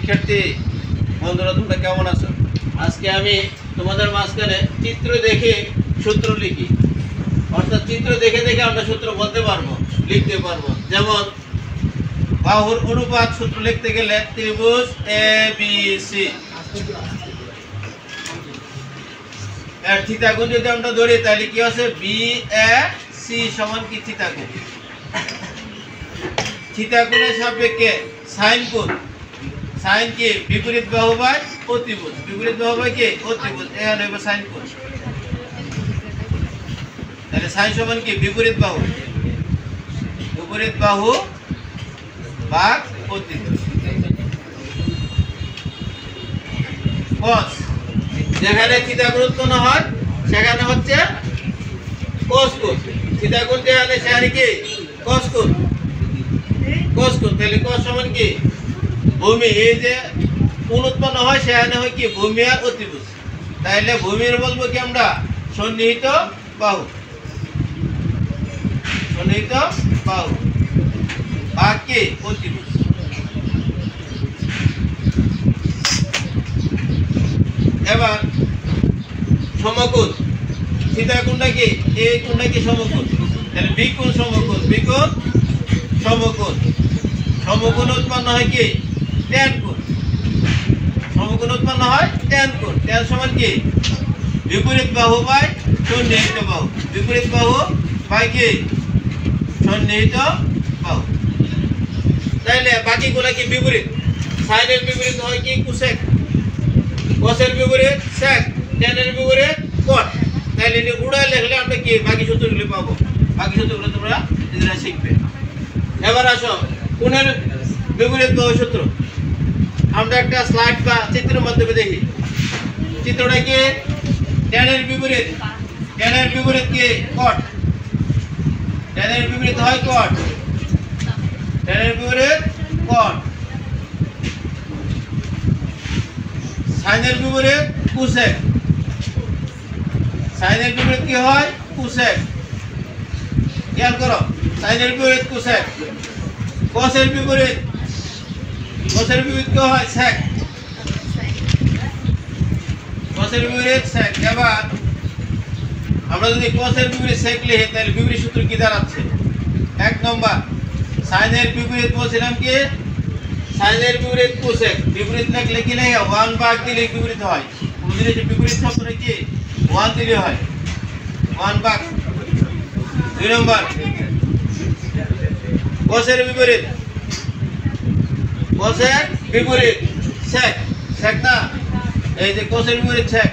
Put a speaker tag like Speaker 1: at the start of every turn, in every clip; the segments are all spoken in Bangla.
Speaker 1: শিক্ষার্থী বন্ধুরা, তোমরা কেমন আছো? আজকে আমি তোমাদের মাঝখানে চিত্র দেখে সূত্র লিখি, অর্থাৎ চিত্র দেখে দেখে আমরা সূত্র বলতে পারবো, লিখতে পারবো। যেমন বাহুর অনুপাত সূত্র লিখতে গেলে ত্রিভুজ এ বি সি এর থিতা কোণ যদি আমরা ধরি তাহলে কি আছে? বি এ সি সমান কি থিতা কোণ। থিতা কোণের সাপেক্ষে সাইন কোণ, সাইন কি বিপরীত বাহু বাই অতিভুজ, বিপরীত বাহু বাই কি অতিভুজ, এখানে হবে সাইন কোণ। তাহলে সাইন সমান কি বিপরীত বাহু, বিপরীত বাহু ভাগ অতিভুজ। কস, যেখানে থিতা কোণ উৎপন্ন হয় সেখানে হচ্ছে কস কোণ, থিতা কোণ যেখানে সেখানে কি কস কোণ, কস কোণ। তাহলে কস সমান কি ভূমি, এই যে কোণ উৎপন্ন হয় সেখানে হয় কি ভূমি আর অতিভুজ। তাহলে ভূমির বলবো কি আমরা সন্নিহিত বাহু, সন্নিহিত বাহু ভাগ কি অতিভুজ। এবার সমকোণ, থিতা কোণটা কি এই কোণটা কি সমকোণ, তাহলে বি কোণ সমকোণ, বি কোণ সমকোণ। সমকোণ উৎপন্ন হয় কি ট্যান কোণ, সমকোণ উৎপন্ন হয় ট্যান কোণ। ট্যান সমান কি বিপরীত বাহু বাই সন্নিহিত বাহু, বিপরীত বাহু বাই কি সন্নিহিত বাহু। তাইলে বাকিগুলো কি বিপরীত, সাইনের বিপরীত হয় কি কোসেক, কসের বিপরীত সেক, ট্যানের বিপরীত কট। তাইলে এটা উড়ায় লিখলে আমরা কি বাকি সূত্রগুলো পাবো, বাকি সূত্রগুলো তোমরা নিজেরা শিখবে। এবার আসো কোণের বিপরীত বাহু সূত্র আমরা একটা স্লাইড বা চিত্রের মাধ্যমে দেখি। চিত্রটা কি ট্যানের বিপরীত, ট্যানের বিপরীত কি কট, ট্যানের বিপরীত হয় কট, ট্যানের বিপরীত কট। সাইনের বিপরীত কোসেক, সাইনের বিপরীত কি হয় কোসেক, খেয়াল করো সাইনের বিপরীত কোসেক। কসের বিপরীত, কসের বিপরীত কি হয় সেক, কসের বিপরীত সেক। এবার আমরা যদি কসের বিপরীত সেক লিখি তাহলে বিপরীত সূত্র কি দাঁড়াচ্ছে? এক নম্বর সাইনের বিপরীত বলছিলাম কি সাইনের বিপরীত কোসেক, বিপরীত লিখলে কি লেখে 1 ভাগ দিলে বিপরীত হয়, কোন জিনিসের বিপরীত শব্দটা কি 1 দিলে হয়, 1 ভাগ। দুই নম্বর কসের বিপরীত, কসের বিপরীত সেক, সেক না এই যে কসের বিপরীত সেক।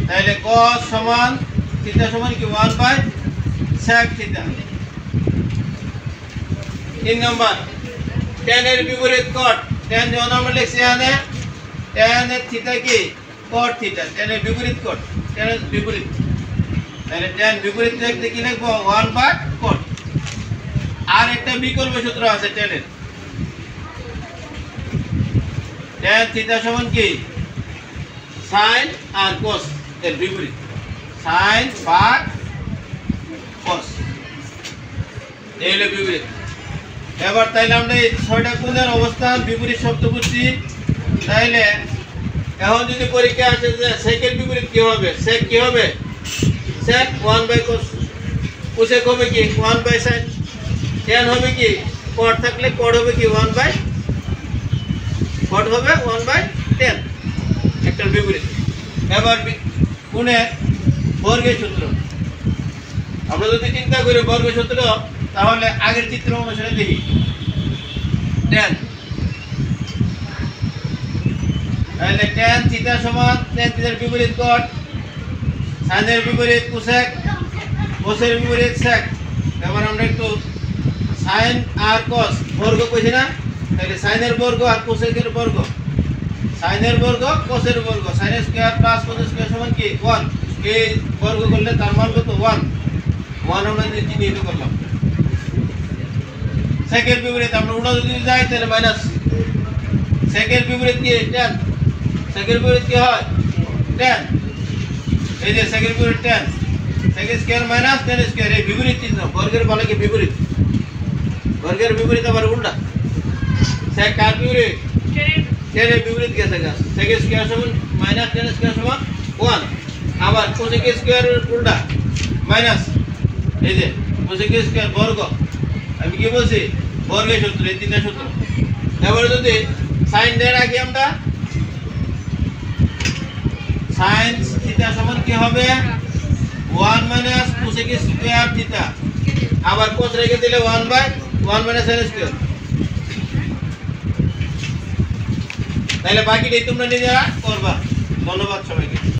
Speaker 1: তাহলে কস সমান থিটা সমান কি 1 বাই সেক থিটা। তিন নম্বর ট্যানের বিপরীত কট, ট্যান যখন আমরা লিখছি এখানে ট্যানের থিটা কি কট থিটা, ট্যানের বিপরীত কট, ট্যানের বিপরীত। তাহলে ট্যান বিপরীত লিখতে কি লিখবো 1 বাই কট। আর একটা বিকল্প সূত্র আছে ট্যানের, ট্যান থিটা সমান কি সাইন আর কস এর বিপরীত, সাইন ভাগ কস, এই হলো বিপরীত। এবার তাইলে আমরা এই 6টা কোণের অবস্থান বিপরীত শব্দ বুঝছি। তাইলে এখন যদি পরীক্ষা আসে যে সেকের বিপরীত কি হবে, সেক কি হবে, সেক 1 বাই কস, কোসেক হবে কি 1 বাই সাইন, ট্যান হবে কি কট থাকলে কট হবে কি 1 বাই কট হবে 1 বাই ট্যান, একটা বিপরীত। এবার কোণের বর্গের সূত্র আমরা যদি চিন্তা করি বর্গের সূত্র, তাহলে আগের চিত্র অনুসারে দেখি ট্যান, তাহলে ট্যান থিটা সমান ট্যান থিটার বিপরীত কট, সাইনের বিপরীত কোসেক, কোসের বিপরীত সেক। এবার আমরা একটু সাইন আর কস বর্গ কইছি না, তাহলে সাইনের বর্গ আর কোসেকের বর্গ, সাইনের বর্গ কোসের বর্গ, সাইনের স্কয়ার প্লাস কোসের স্কয়ার সমান কি 1, এই বর্গ করলে তার মান কত 1, 1 আমরা চিহ্নিত করলাম। সেকের বিপরীত আমরা উল্টা যদি যাই তাহলে মাইনাস, সেকের বিপরীত কি ট্যান, সেকের বিপরীত কি হয় ট্যান, এই যে সেকের বিপরীত ট্যান, সেকের স্কয়ার মাইনাস ট্যান স্কয়ার, এই বিপরীত চিহ্ন বর্গের বলে কি বিপরীত, বর্গের বিপরীত আবার উল্টা। sec কার বিপরীত tan এর বিপরীত গেছে গা sec স্কয়ার সমান মাইনাস tan স্কয়ার সমান 1 আবার cosec স্কয়ার এর উল্টা মাইনাস এই যে cosec স্কয়ার বর্গ আমি কি বলছি বর্গের সূত্র এই তিনটা সূত্র এবারে যদি sin দিয়ে রাখি আমরা sin থিটা সমান কি হবে 1 মাইনাস cosec স্কয়ার থিটা আবার cos রেখে দিলে 1 বাই 1 মাইনাস sin স্কয়ার তাহলে বাকিটাই তোমরা নিজেরা করবা ধন্যবাদ সবাইকে